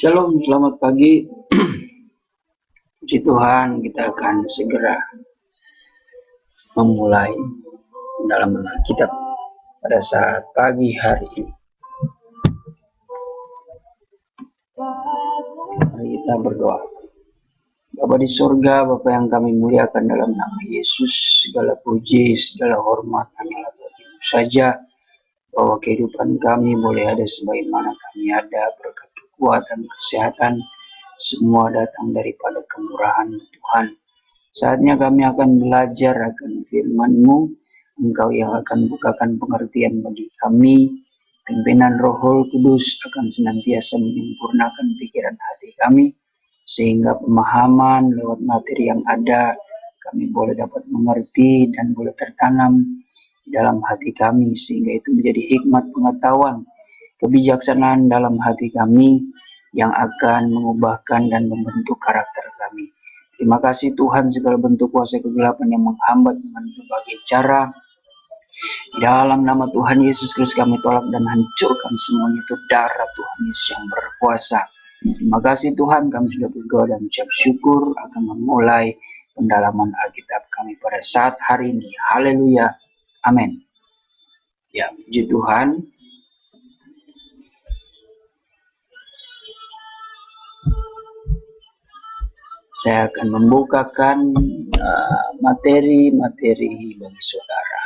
Shalom, selamat pagi. Puji Tuhan, kita akan segera memulai dalam Alkitab pada saat pagi hari ini. Mari kita berdoa. Bapa di surga, Bapa yang kami muliakan dalam nama Yesus, segala puji, segala hormat hanyalah bagi-Mu saja, bahwa kehidupan kami boleh ada sebagaimana kami ada, berkat kekuatan, kesehatan, semua datang daripada kemurahan Tuhan. Saatnya kami akan belajar akan firman-Mu, Engkau yang akan bukakan pengertian bagi kami. Pimpinan Roh Kudus akan senantiasa menyempurnakan pikiran hati kami, sehingga pemahaman lewat materi yang ada, kami boleh dapat mengerti dan boleh tertanam dalam hati kami, sehingga itu menjadi hikmat pengetahuan, kebijaksanaan dalam hati kami, yang akan mengubahkan dan membentuk karakter kami. Terima kasih Tuhan, segala bentuk kuasa kegelapan yang menghambat dengan berbagai cara, dalam nama Tuhan Yesus Kristus kami tolak dan hancurkan semuanya, itu darah Tuhan Yesus yang berkuasa. Terima kasih Tuhan, kami sudah berdoa dan ucap syukur akan memulai pendalaman Alkitab kami pada saat hari ini. Haleluya, amin. Ya, puji Tuhan. Saya akan membukakan materi-materi bagi saudara.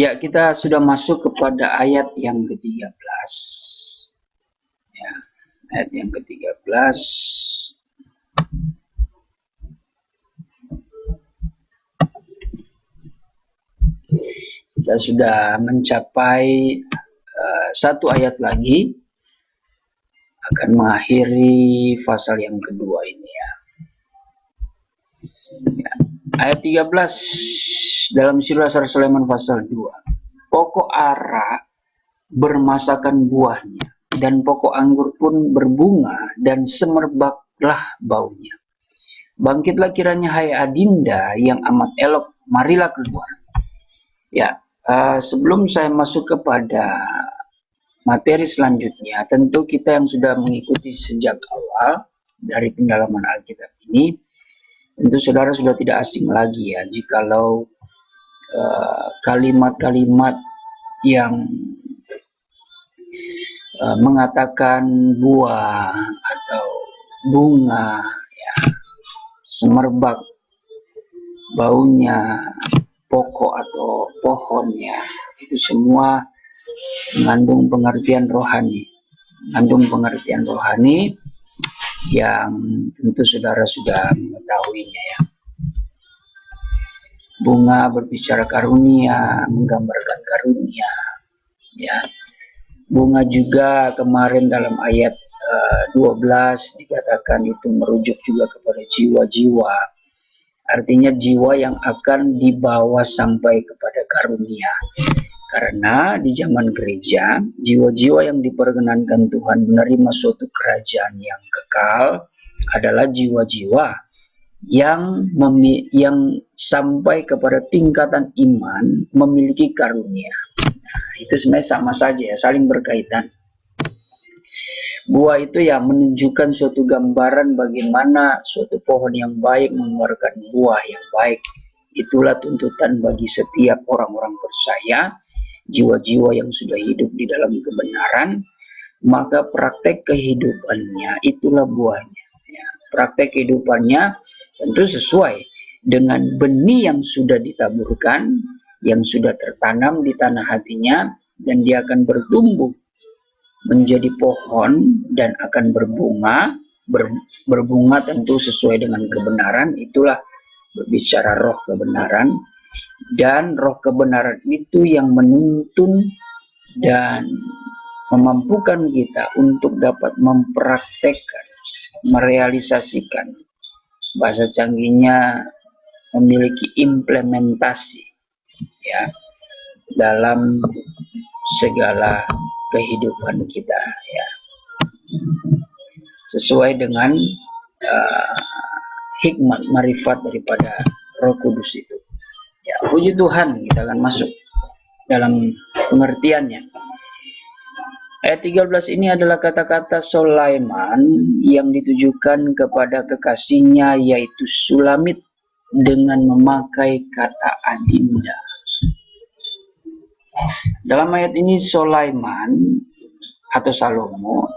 Ya, kita sudah masuk kepada ayat yang ke-13. Ya, ayat yang ke-13. Kita sudah mencapai satu ayat lagi, akan mengakhiri pasal yang kedua ini ya. Ayat 13 dalam Sirah Sulaiman pasal 2. Pokok ara bermasakan buahnya, dan pokok anggur pun berbunga, dan semerbaklah baunya. Bangkitlah kiranya hai adinda yang amat elok, marilah keluar. Ya, sebelum saya masuk kepada materi selanjutnya, tentu kita yang sudah mengikuti sejak awal dari pendalaman Alkitab ini, tentu saudara sudah tidak asing lagi ya, jikalau kalimat-kalimat yang mengatakan buah atau bunga, ya, semerbak baunya, pokok atau pohonnya, itu semua mengandung pengertian rohani, yang tentu saudara sudah mengetahuinya ya. Bunga berbicara karunia, menggambarkan karunia ya. Bunga juga kemarin dalam ayat 12 dikatakan itu merujuk juga kepada jiwa-jiwa, artinya jiwa yang akan dibawa sampai kepada karunia. Karena di zaman gereja, jiwa-jiwa yang diperkenankan Tuhan menerima suatu kerajaan yang kekal adalah jiwa-jiwa yang sampai kepada tingkatan iman memiliki karunia. Nah, itu sebenarnya sama saja ya, saling berkaitan. Buah itu ya menunjukkan suatu gambaran bagaimana suatu pohon yang baik mengeluarkan buah yang baik. Itulah tuntutan bagi setiap orang-orang percaya, jiwa-jiwa yang sudah hidup di dalam kebenaran, maka praktek kehidupannya itulah buahnya. Ya, praktek kehidupannya tentu sesuai dengan benih yang sudah ditaburkan, yang sudah tertanam di tanah hatinya, dan dia akan bertumbuh menjadi pohon dan akan berbunga. Berbunga tentu sesuai dengan kebenaran, itulah berbicara roh kebenaran. Dan roh kebenaran itu yang menuntun dan memampukan kita untuk dapat mempraktekkan, merealisasikan, bahasa canggihnya memiliki implementasi ya dalam segala kehidupan kita ya, sesuai dengan hikmat marifat daripada Roh Kudus itu. Puji Tuhan, kita akan masuk dalam pengertiannya. Ayat 13 ini adalah kata-kata Sulaiman yang ditujukan kepada kekasihnya, yaitu Sulamit, dengan memakai kata adinda. Dalam ayat ini Sulaiman atau Salomo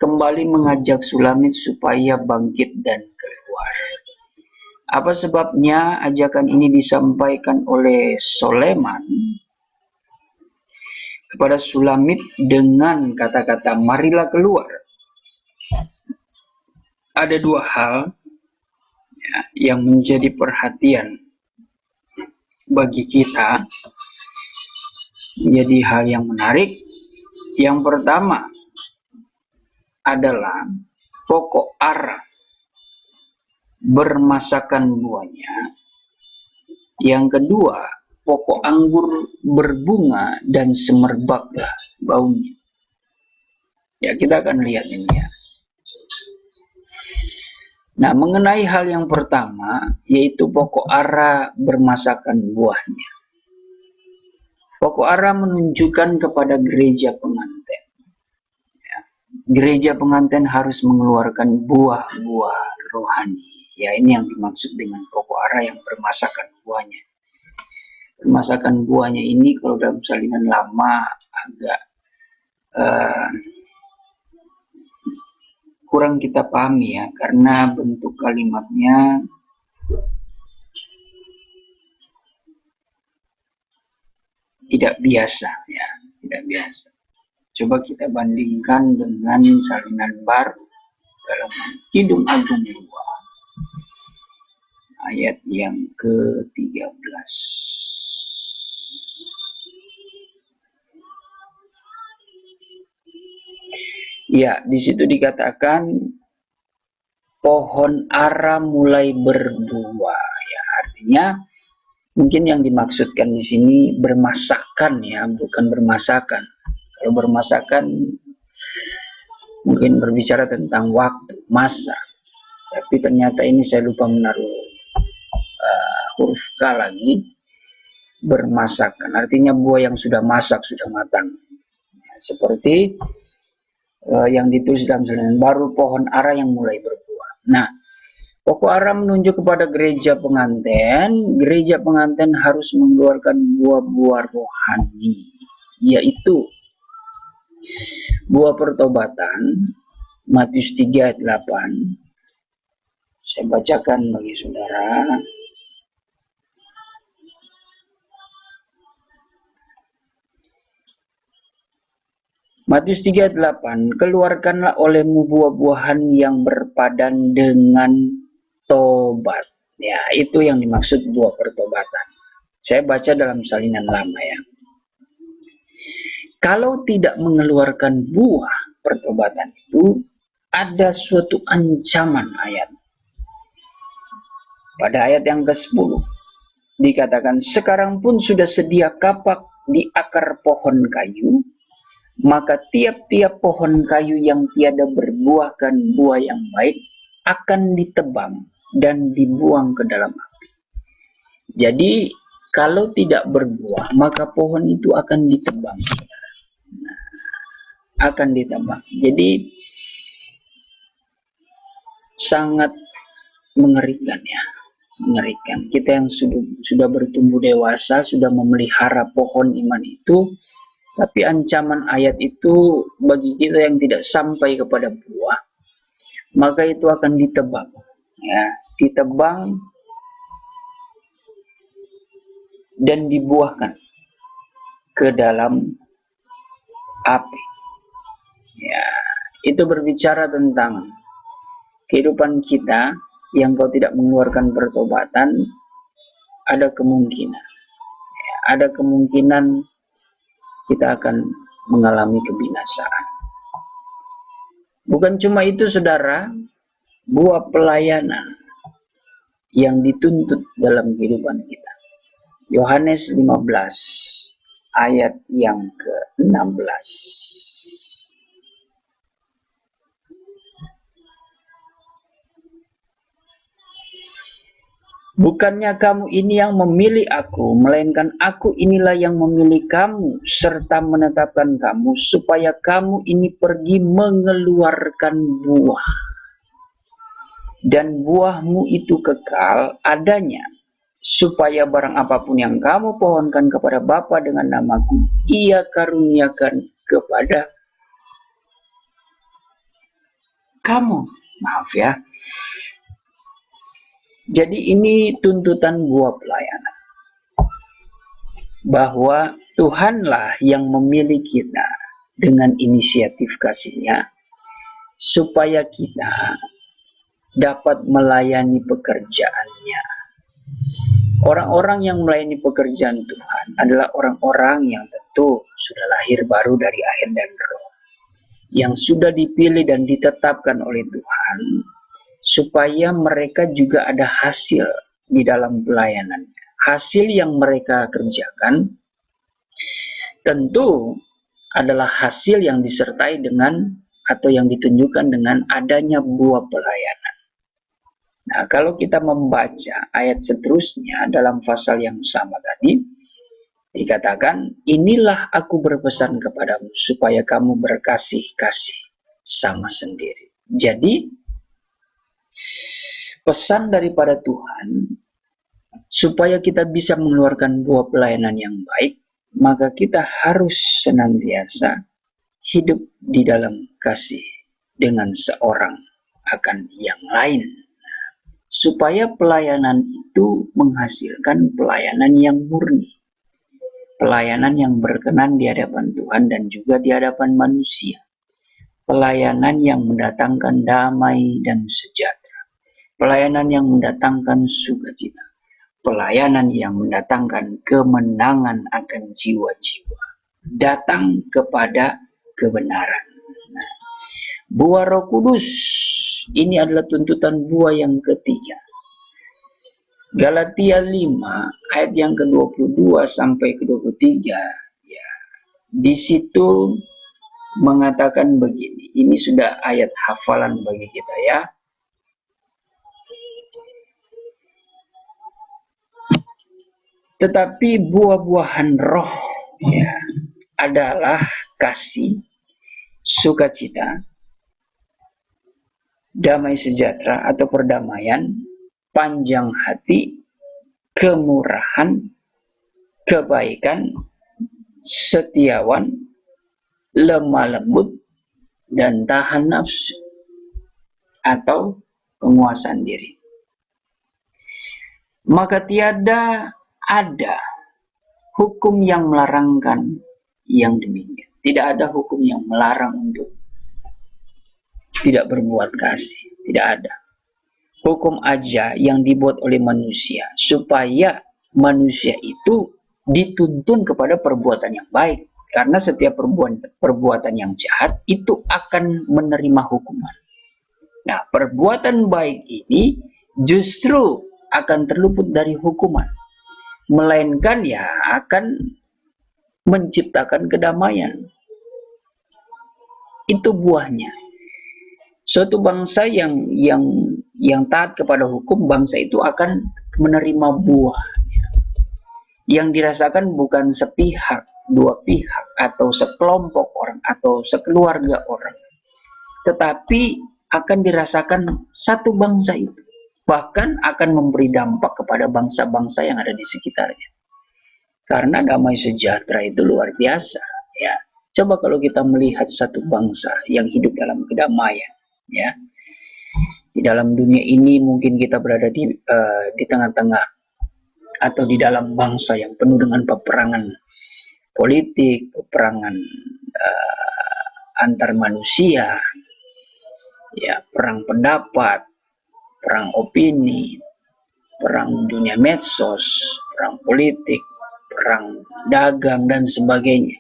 kembali mengajak Sulamit supaya bangkit dan keluar. Apa sebabnya ajakan ini disampaikan oleh Sulaiman kepada Sulamit dengan kata-kata marilah keluar? Ada dua hal ya, yang menjadi perhatian bagi kita, menjadi hal yang menarik. Yang pertama adalah pokok ara bermasakan buahnya. Yang kedua, pokok anggur berbunga dan semerbaklah baunya. Ya, kita akan lihat ini ya. Nah, mengenai hal yang pertama, yaitu pokok ara bermasakan buahnya. Pokok ara menunjukkan kepada gereja pengantin. Ya, gereja pengantin harus mengeluarkan buah-buah rohani. Ya, ini yang dimaksud dengan pokok ara yang bermasakan buahnya. Bermasakan buahnya ini kalau dalam salinan lama agak kurang kita pahami ya, karena bentuk kalimatnya tidak biasa ya, tidak biasa. Coba kita bandingkan dengan salinan baru dalam Kidung Agung 2 ayat yang ke-13. Ya, di situ dikatakan pohon ara mulai berbuah. Ya, artinya mungkin yang dimaksudkan di sini bermasakan ya, bukan bermasakan. Kalau bermasakan mungkin berbicara tentang waktu, masa. Tapi ternyata ini saya lupa menaruh huruf K lagi. Bermasakan, artinya buah yang sudah masak, sudah matang. Ya, seperti yang ditulis dalam salinan baru, pohon ara yang mulai berbuah. Nah, pokok ara menunjuk kepada gereja pengantin. Gereja pengantin harus mengeluarkan buah-buah rohani, yaitu buah pertobatan, Matius 3 ayat 8. Saya bacakan bagi saudara. Matius 3 ayat 8, keluarkanlah olehmu buah-buahan yang berpadan dengan tobat. Ya, itu yang dimaksud buah pertobatan. Saya baca dalam salinan lama ya. Kalau tidak mengeluarkan buah pertobatan itu, ada suatu ancaman ayat. Pada ayat yang ke-10, dikatakan, sekarang pun sudah sedia kapak di akar pohon kayu, maka tiap-tiap pohon kayu yang tiada berbuahkan buah yang baik akan ditebang dan dibuang ke dalam api. Jadi kalau tidak berbuah maka pohon itu akan ditebang. Nah, akan ditebang. Jadi sangat mengerikan ya, mengerikan. Kita yang sudah bertumbuh dewasa, sudah memelihara pohon iman itu, tapi ancaman ayat itu bagi kita yang tidak sampai kepada buah, maka itu akan ditebang, ya, ditebang dan dibuahkan ke dalam api. Ya, itu berbicara tentang kehidupan kita yang kalau tidak mengeluarkan pertobatan, ada kemungkinan, ya, ada kemungkinan kita akan mengalami kebinasaan. Bukan cuma itu saudara, buah pelayanan yang dituntut dalam kehidupan kita. Yohanes 15 ayat yang ke-16. Bukannya kamu ini yang memilih aku, melainkan aku inilah yang memilih kamu, serta menetapkan kamu, supaya kamu ini pergi mengeluarkan buah. Dan buahmu itu kekal adanya, supaya barang apapun yang kamu pohonkan kepada Bapa dengan namaku, ia karuniakan kepada kamu. Maaf ya. Jadi ini tuntutan buah pelayanan. Bahwa Tuhanlah yang memilih kita dengan inisiatif kasih-Nya supaya kita dapat melayani pekerjaan-Nya. Orang-orang yang melayani pekerjaan Tuhan adalah orang-orang yang tentu sudah lahir baru dari air dan roh, yang sudah dipilih dan ditetapkan oleh Tuhan supaya mereka juga ada hasil di dalam pelayanan. Hasil yang mereka kerjakan tentu adalah hasil yang disertai dengan atau yang ditunjukkan dengan adanya buah pelayanan. Nah, kalau kita membaca ayat seterusnya dalam pasal yang sama tadi, dikatakan, inilah aku berpesan kepadamu supaya kamu berkasih-kasih sama sendiri. Jadi, pesan daripada Tuhan supaya kita bisa mengeluarkan buah pelayanan yang baik, maka kita harus senantiasa hidup di dalam kasih dengan seorang akan yang lain, supaya pelayanan itu menghasilkan pelayanan yang murni, pelayanan yang berkenan di hadapan Tuhan dan juga di hadapan manusia, pelayanan yang mendatangkan damai dan sejahtera, pelayanan yang mendatangkan sukacita, pelayanan yang mendatangkan kemenangan akan jiwa-jiwa, datang kepada kebenaran. Nah, buah Roh Kudus ini adalah tuntutan buah yang ketiga. Galatia 5 ayat yang ke-22 sampai ke-23, ya. Di situ mengatakan begini. Ini sudah ayat hafalan bagi kita ya. Tetapi buah-buahan roh ya adalah kasih, sukacita, damai sejahtera atau perdamaian, panjang hati, kemurahan, kebaikan, setiawan, lemah lembut, dan tahan nafsu atau penguasaan diri. Maka tiada ada hukum yang melarangkan yang demikian. Tidak ada hukum yang melarang untuk tidak berbuat kasih. Tidak ada. Hukum aja yang dibuat oleh manusia supaya manusia itu dituntun kepada perbuatan yang baik. Karena setiap perbuatan yang jahat itu akan menerima hukuman. Nah, perbuatan baik ini justru akan terluput dari hukuman, melainkan ya akan menciptakan kedamaian. Itu buahnya. Suatu bangsa yang taat kepada hukum, bangsa itu akan menerima buah yang dirasakan bukan sepihak, dua pihak, atau sekelompok orang, atau sekeluarga orang, tetapi akan dirasakan satu bangsa itu. Bahkan akan memberi dampak kepada bangsa-bangsa yang ada di sekitarnya. Karena damai sejahtera itu luar biasa, ya. Coba kalau kita melihat satu bangsa yang hidup dalam kedamaian, ya. Di dalam dunia ini mungkin kita berada di tengah-tengah atau di dalam bangsa yang penuh dengan peperangan politik, peperangan antar manusia, ya, perang pendapat, perang opini, perang dunia medsos, perang politik, perang dagang, dan sebagainya.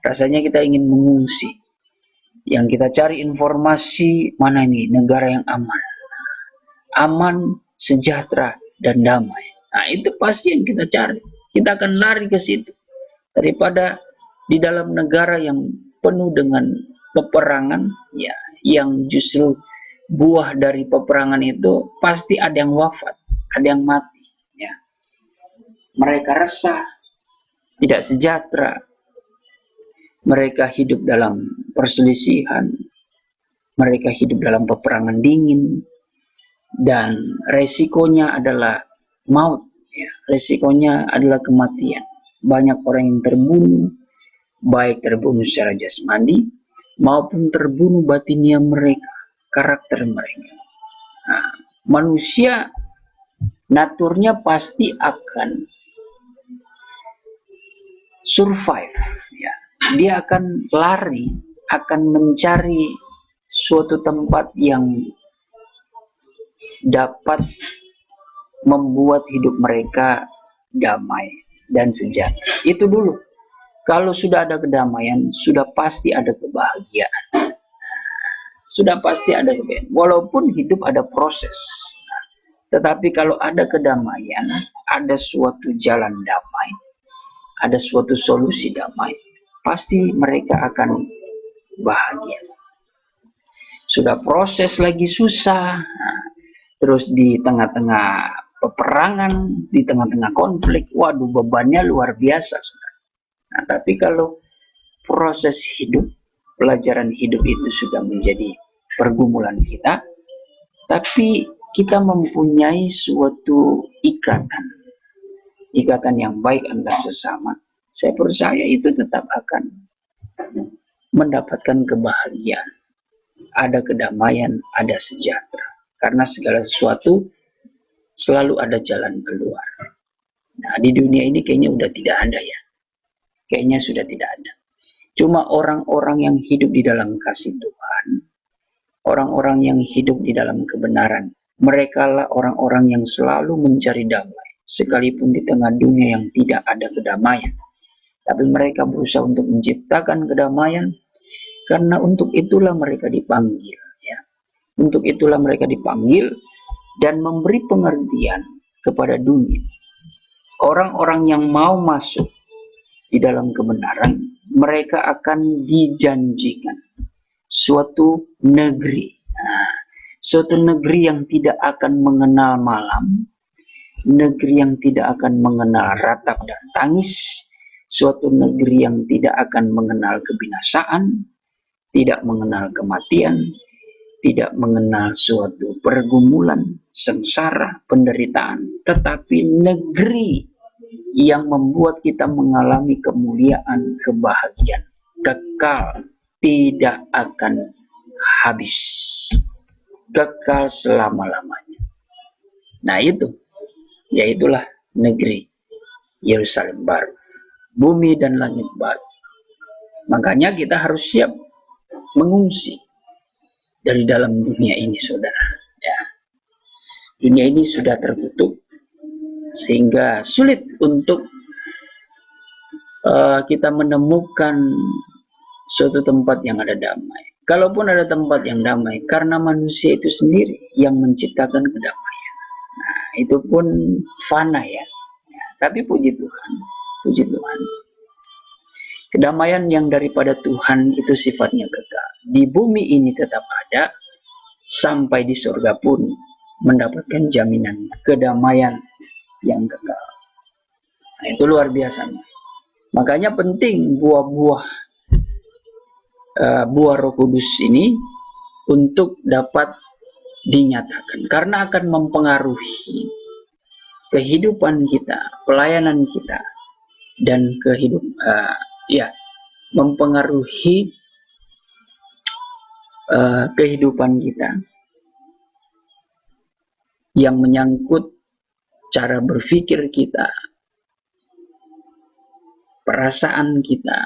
Rasanya kita ingin mengungsi. Yang kita cari informasi, mana ini negara yang aman. Aman, sejahtera, dan damai. Nah, itu pasti yang kita cari. Kita akan lari ke situ. Daripada di dalam negara yang penuh dengan peperangan, ya, yang justru buah dari peperangan itu pasti ada yang wafat, ada yang mati. Ya. Mereka resah, tidak sejahtera, mereka hidup dalam perselisihan, mereka hidup dalam peperangan dingin, dan resikonya adalah maut. Ya. Resikonya adalah kematian. Banyak orang yang terbunuh, baik terbunuh secara jasmani maupun terbunuh batinnya mereka, karakter mereka. Nah, manusia naturnya pasti akan survive, ya. Dia akan lari, akan mencari suatu tempat yang dapat membuat hidup mereka damai dan sejahtera. Itu dulu. Kalau sudah ada kedamaian, sudah pasti ada kebahagiaan. Sudah pasti ada kebahagiaan. Walaupun hidup ada proses. Tetapi kalau ada kedamaian, ada suatu jalan damai, ada suatu solusi damai, pasti mereka akan bahagia. Sudah proses lagi susah, terus di tengah-tengah peperangan, di tengah-tengah konflik, waduh bebannya luar biasa. Nah, tapi kalau proses hidup, pelajaran hidup itu sudah menjadi pergumulan kita, tapi kita mempunyai suatu ikatan yang baik antar sesama. Saya percaya itu tetap akan mendapatkan kebahagiaan. Ada kedamaian, ada sejahtera. Karena segala sesuatu selalu ada jalan keluar. Nah, di dunia ini kayaknya udah tidak ada ya. Kayaknya sudah tidak ada. Cuma orang-orang yang hidup di dalam kasih Tuhan, orang-orang yang hidup di dalam kebenaran, mereka lah orang-orang yang selalu mencari damai, sekalipun di tengah dunia yang tidak ada kedamaian. Tapi mereka berusaha untuk menciptakan kedamaian, karena untuk itulah mereka dipanggil. Ya. Untuk itulah mereka dipanggil dan memberi pengertian kepada dunia. Orang-orang yang mau masuk di dalam kebenaran, mereka akan dijanjikan suatu negeri. Nah, suatu negeri yang tidak akan mengenal malam, negeri yang tidak akan mengenal ratap dan tangis, suatu negeri yang tidak akan mengenal kebinasaan, tidak mengenal kematian, tidak mengenal suatu pergumulan, sengsara, penderitaan, tetapi negeri yang membuat kita mengalami kemuliaan, kebahagiaan, kekal, tidak akan habis, kekal selama-lamanya. Nah itu, yaitulah negeri Yerusalem baru, bumi dan langit baru. Makanya kita harus siap mengungsi dari dalam dunia ini, saudara. Ya. Dunia ini sudah tertutup, sehingga sulit untuk kita menemukan suatu tempat yang ada damai. Kalaupun ada tempat yang damai, karena manusia itu sendiri yang menciptakan kedamaian. Nah, itu pun fana ya. Tapi puji Tuhan, puji Tuhan. Kedamaian yang daripada Tuhan itu sifatnya kekal. Di bumi ini tetap ada, sampai di surga pun mendapatkan jaminan kedamaian yang kekal. Nah, itu luar biasa. Makanya penting buah Roh Kudus ini untuk dapat dinyatakan, karena akan mempengaruhi kehidupan kita, pelayanan kita, dan mempengaruhi kehidupan kita yang menyangkut cara berpikir kita, perasaan kita,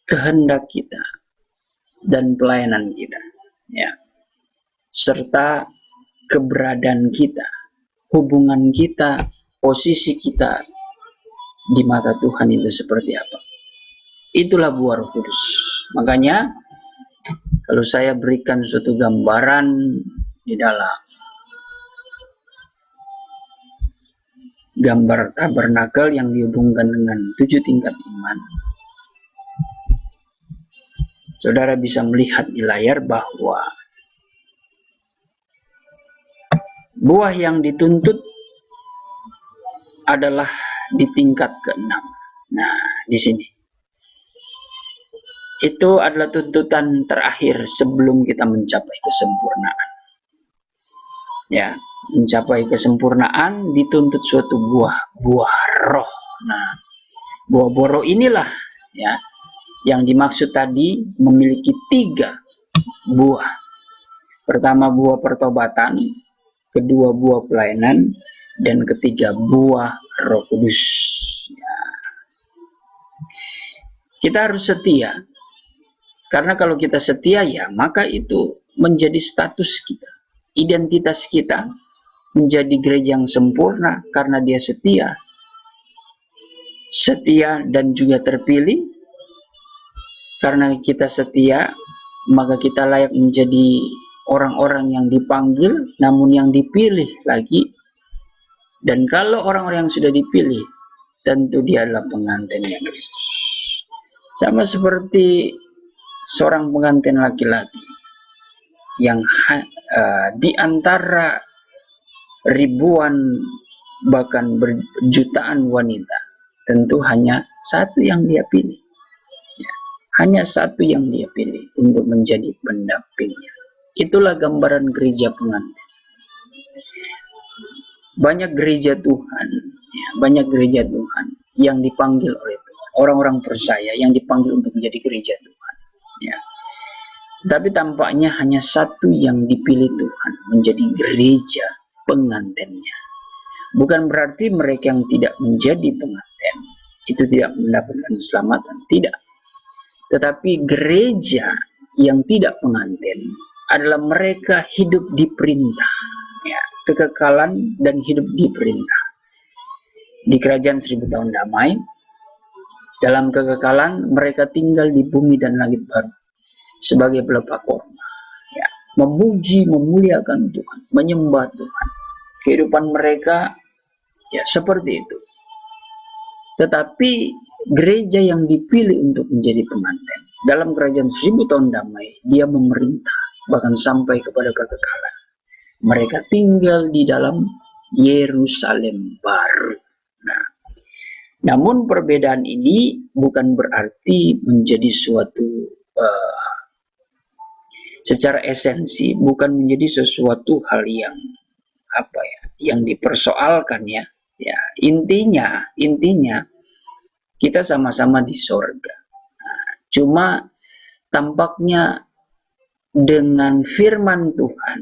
kehendak kita, dan pelayanan kita, ya, serta keberadaan kita, hubungan kita, posisi kita di mata Tuhan itu seperti apa. Itulah buah Roh Kudus. Makanya kalau saya berikan suatu gambaran di dalam gambar tabernakel yang dihubungkan dengan 7 tingkat iman, saudara bisa melihat di layar bahwa Buah yang dituntut adalah di tingkat ke-6. Nah, di sini. Itu adalah tuntutan terakhir sebelum kita mencapai kesempurnaan. Ya, mencapai kesempurnaan dituntut suatu buah roh. Nah, buah roh inilah ya yang dimaksud tadi memiliki 3 buah. Pertama buah pertobatan, kedua buah pelayanan, dan ketiga buah Roh Kudus. Ya. Kita harus setia, karena kalau kita setia ya maka itu menjadi status kita, identitas kita menjadi gereja yang sempurna karena dia setia dan juga terpilih. Karena kita setia, maka kita layak menjadi orang-orang yang dipanggil, namun yang dipilih lagi. Dan kalau orang-orang yang sudah dipilih, tentu dia adalah pengantinnya Kristus. Sama seperti seorang pengantin laki-laki yang di antara ribuan bahkan berjutaan wanita, tentu hanya satu yang dia pilih. Hanya satu yang dia pilih untuk menjadi pendampingnya. Itulah gambaran gereja pengantin. Banyak gereja Tuhan, ya, banyak gereja Tuhan yang dipanggil oleh Tuhan. Orang-orang percaya yang dipanggil untuk menjadi gereja Tuhan. Ya. Tapi tampaknya hanya satu yang dipilih Tuhan menjadi gereja pengantinnya. Bukan berarti mereka yang tidak menjadi pengantin itu tidak mendapatkan keselamatan. Tidak. Tetapi gereja yang tidak pengantin adalah mereka hidup di perintah, ya, kekekalan dan hidup di perintah. Di kerajaan 1000 tahun damai, dalam kekekalan mereka tinggal di bumi dan langit baru sebagai pelepah korma, ya, memuji, memuliakan Tuhan, menyembah Tuhan. Kehidupan mereka ya seperti itu. Tetapi gereja yang dipilih untuk menjadi pengantin dalam kerajaan 1000 tahun damai, dia memerintah bahkan sampai kepada kekekalan. Mereka tinggal di dalam Yerusalem baru. Nah, namun perbedaan ini bukan berarti menjadi suatu secara esensi, bukan menjadi sesuatu hal yang yang dipersoalkan ya. Ya, intinya kita sama-sama di sorga. Nah, cuma tampaknya dengan firman Tuhan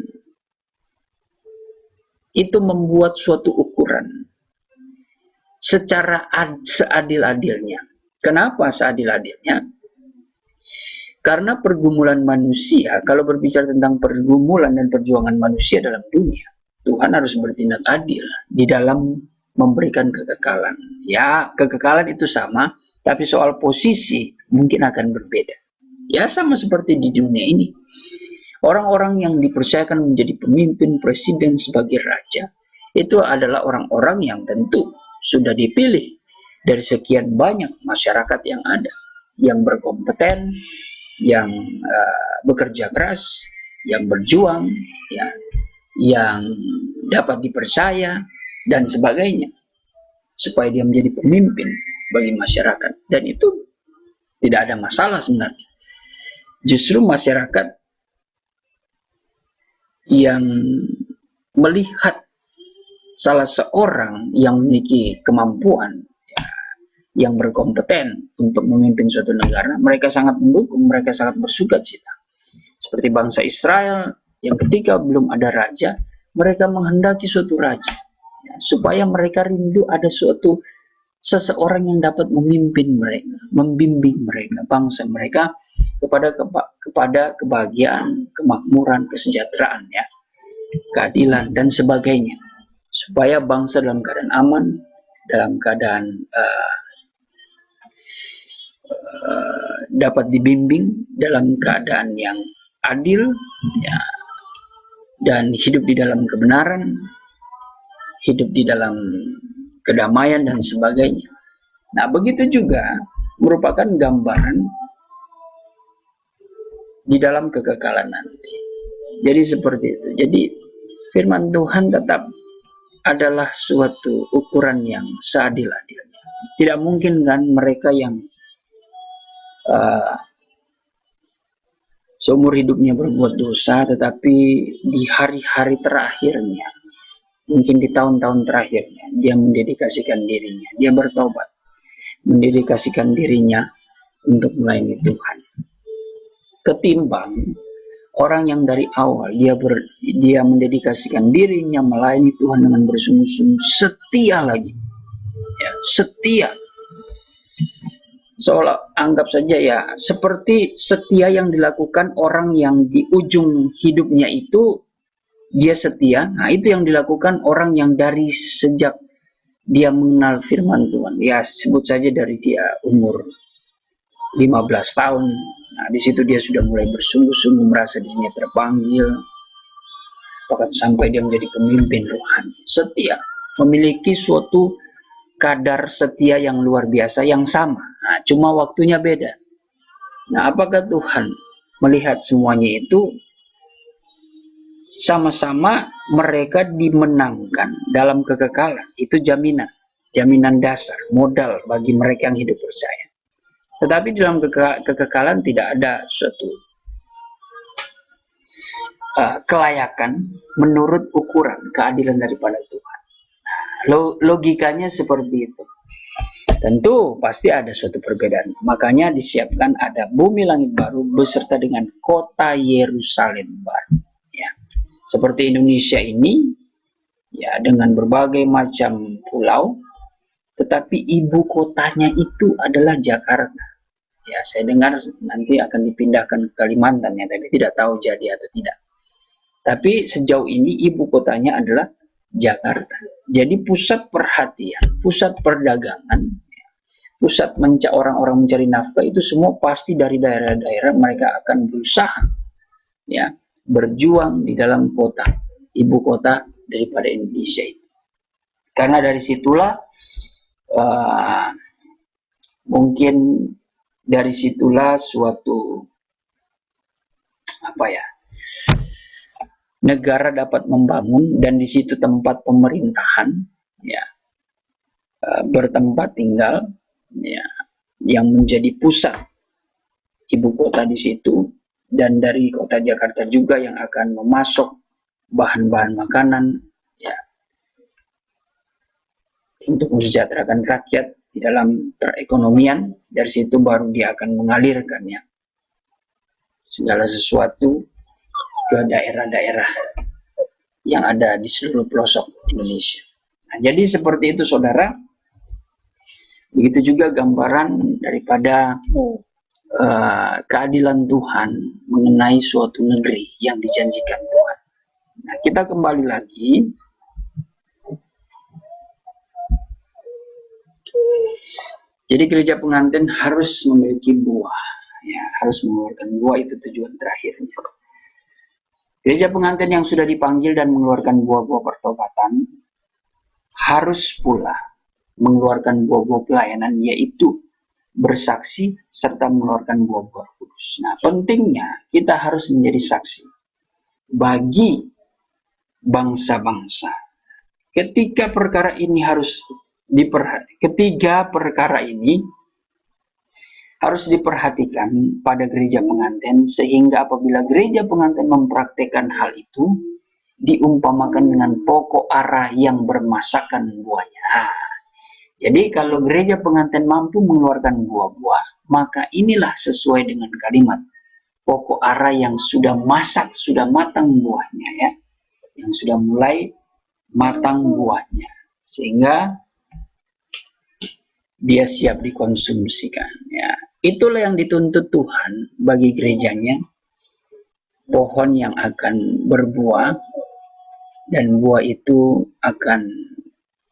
itu membuat suatu ukuran secara seadil-adilnya. Kenapa seadil-adilnya? Karena pergumulan manusia, kalau berbicara tentang pergumulan dan perjuangan manusia dalam dunia, Tuhan harus bertindak adil di dalam memberikan kekekalan. Ya, kekekalan itu sama, tapi soal posisi mungkin akan berbeda. Ya, sama seperti di dunia ini. Orang-orang yang dipercayakan menjadi pemimpin, presiden, sebagai raja, itu adalah orang-orang yang tentu sudah dipilih dari sekian banyak masyarakat yang ada, yang berkompeten, yang bekerja keras, yang berjuang, ya, yang dapat dipercaya, dan sebagainya, supaya dia menjadi pemimpin bagi masyarakat. Dan itu tidak ada masalah sebenarnya. Justru masyarakat yang melihat salah seorang yang memiliki kemampuan, ya, yang berkompeten untuk memimpin suatu negara, mereka sangat mendukung, mereka sangat bersukacita. Seperti bangsa Israel yang ketika belum ada raja, mereka menghendaki suatu raja, ya, supaya mereka rindu ada seseorang yang dapat memimpin mereka, membimbing mereka, bangsa mereka kepada kebahagiaan, kemakmuran, kesejahteraan, ya, keadilan dan sebagainya, supaya bangsa dalam keadaan aman, dalam keadaan dapat dibimbing dalam keadaan yang adil, ya, dan hidup di dalam kebenaran, hidup di dalam kedamaian dan sebagainya. Nah, begitu juga merupakan gambaran di dalam kekekalan nanti. Jadi seperti itu. Jadi firman Tuhan tetap adalah suatu ukuran yang seadil-adilnya. Tidak mungkin kan mereka yang seumur hidupnya berbuat dosa, tetapi di hari-hari terakhirnya, mungkin di tahun-tahun terakhirnya, dia mendedikasikan dirinya, dia bertobat, mendedikasikan dirinya untuk melayani Tuhan. Ketimbang orang yang dari awal dia mendedikasikan dirinya melayani Tuhan dengan bersungguh-sungguh, setia lagi, ya, setia. Seolah anggap saja ya seperti setia yang dilakukan orang yang di ujung hidupnya itu dia setia. Nah, itu yang dilakukan orang yang dari sejak dia mengenal firman Tuhan. Ya, sebut saja dari dia umur 15 tahun. Nah, di situ dia sudah mulai bersungguh-sungguh merasa dirinya terpanggil, bahkan sampai dia menjadi pemimpin rohani. Setia, memiliki suatu kadar setia yang luar biasa yang sama. Nah, cuma waktunya beda. Nah, apakah Tuhan melihat semuanya itu sama-sama mereka dimenangkan dalam kekekalan? Itu jaminan dasar, modal bagi mereka yang hidup percaya. Tetapi dalam kekekalan tidak ada suatu kelayakan menurut ukuran keadilan daripada Tuhan. Logikanya seperti itu. Tentu pasti ada suatu perbedaan. Makanya disiapkan ada bumi langit baru beserta dengan kota Yerusalem baru. Ya. Seperti Indonesia ini, ya, dengan berbagai macam pulau, tetapi ibu kotanya itu adalah Jakarta. Ya, saya dengar nanti akan dipindahkan ke Kalimantan, ya, tapi tidak tahu jadi atau tidak. Tapi sejauh ini ibu kotanya adalah Jakarta. Jadi pusat perhatian, pusat perdagangan, pusat orang-orang mencari nafkah itu semua pasti dari daerah-daerah mereka akan berusaha, ya, berjuang di dalam kota, ibu kota daripada Indonesia itu. Karena dari situlah mungkin dari situlah suatu negara dapat membangun, dan di situ tempat pemerintahan, ya, bertempat tinggal, ya, yang menjadi pusat ibu kota di situ, dan dari kota Jakarta juga yang akan memasok bahan-bahan makanan, ya, untuk mensejahterakan rakyat di dalam perekonomian. Dari situ baru dia akan mengalirkannya segala sesuatu ke daerah-daerah yang ada di seluruh pelosok Indonesia. Nah, jadi seperti itu, saudara. Begitu juga gambaran daripada keadilan Tuhan mengenai suatu negeri yang dijanjikan Tuhan. Nah, kita kembali lagi. Jadi gereja pengantin harus memiliki buah, ya, harus mengeluarkan buah, itu tujuan terakhirnya. Gereja pengantin yang sudah dipanggil dan mengeluarkan buah-buah pertobatan harus pula mengeluarkan buah-buah pelayanan, yaitu bersaksi serta mengeluarkan buah-buah kudus. Nah, pentingnya kita harus menjadi saksi bagi bangsa-bangsa. Ketiga perkara ini harus diperhatikan pada gereja pengantin, sehingga apabila gereja pengantin mempraktekkan hal itu, diumpamakan dengan pokok ara yang bermasakan buahnya. Jadi kalau gereja pengantin mampu mengeluarkan buah-buah, maka inilah sesuai dengan kalimat pokok ara yang sudah masak, sudah matang buahnya, ya, yang sudah mulai matang buahnya, sehingga dia siap dikonsumsikan, ya. Itulah yang dituntut Tuhan bagi gerejanya, pohon yang akan berbuah, dan buah itu akan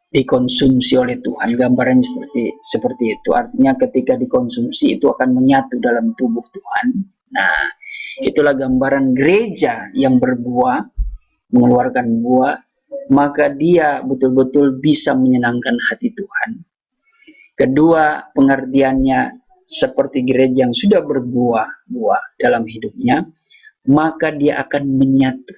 dikonsumsi oleh Tuhan. Gambarannya seperti itu. Artinya ketika dikonsumsi itu akan menyatu dalam tubuh Tuhan. Nah, itulah gambaran gereja yang berbuah, mengeluarkan buah, maka dia betul-betul bisa menyenangkan hati Tuhan. Kedua, pengertiannya seperti gereja yang sudah berbuah dalam hidupnya, maka dia akan menyatu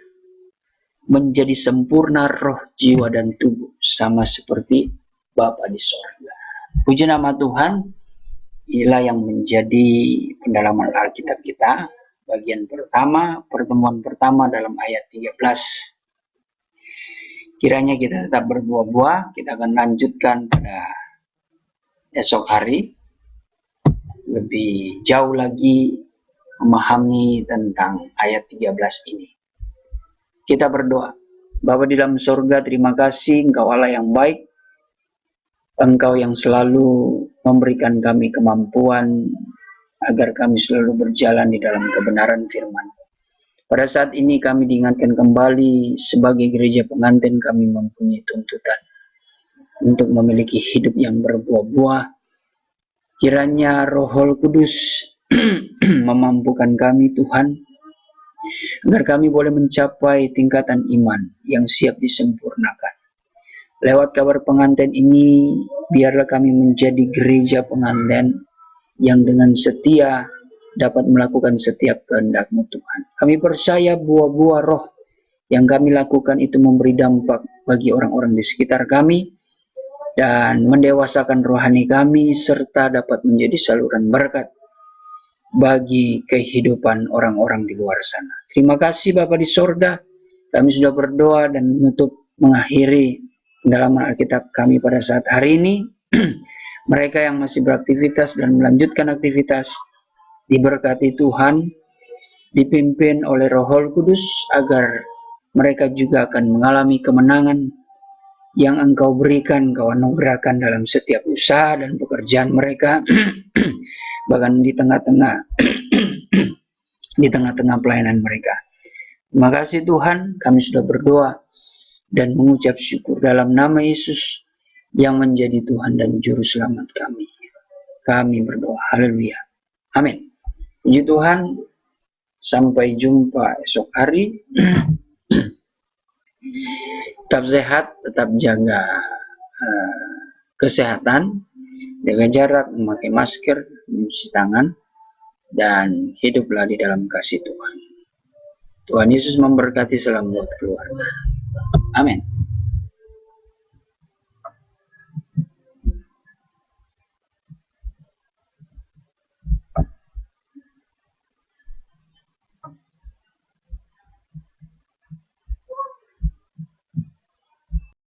menjadi sempurna roh, jiwa, dan tubuh, sama seperti Bapa di sorga. Puji nama Tuhan. Inilah yang menjadi pendalaman Alkitab kita. Bagian pertama, pertemuan pertama dalam ayat 13. Kiranya kita tetap berbuah-buah. Kita akan lanjutkan pada esok hari. Lebih jauh lagi memahami tentang ayat 13 ini. Kita berdoa. Bapa di dalam surga, terima kasih Engkau Allah yang baik. Engkau yang selalu memberikan kami kemampuan agar kami selalu berjalan di dalam kebenaran firman. Pada saat ini kami diingatkan kembali sebagai gereja pengantin, kami mempunyai tuntutan untuk memiliki hidup yang berbuah-buah. Kiranya Roh Kudus memampukan kami Tuhan, agar kami boleh mencapai tingkatan iman yang siap disempurnakan. Lewat kabar pengantin ini, biarlah kami menjadi gereja pengantin yang dengan setia dapat melakukan setiap kehendak-Mu Tuhan. Kami percaya buah-buah roh yang kami lakukan itu memberi dampak bagi orang-orang di sekitar kami dan mendewasakan rohani kami, serta dapat menjadi saluran berkat bagi kehidupan orang-orang di luar sana. Terima kasih Bapa di sorga. Kami sudah berdoa dan mengakhiri pendalaman Alkitab kami pada saat hari ini. Mereka yang masih beraktivitas dan melanjutkan aktivitas, diberkati Tuhan, dipimpin oleh Roh Kudus, agar mereka juga akan mengalami kemenangan yang Engkau berikan, Engkau anugerahkan dalam setiap usaha dan pekerjaan mereka, bahkan di tengah-tengah pelayanan mereka. Terima kasih Tuhan, kami sudah berdoa dan mengucap syukur dalam nama Yesus yang menjadi Tuhan dan Juru Selamat kami. Kami berdoa, haleluya, amin. Puji Tuhan, sampai jumpa esok hari. Tetap sehat, tetap jaga kesehatan, jaga jarak, memakai masker, mencuci tangan, dan hiduplah di dalam kasih Tuhan. Tuhan Yesus memberkati, salam buat keluarga. Amin.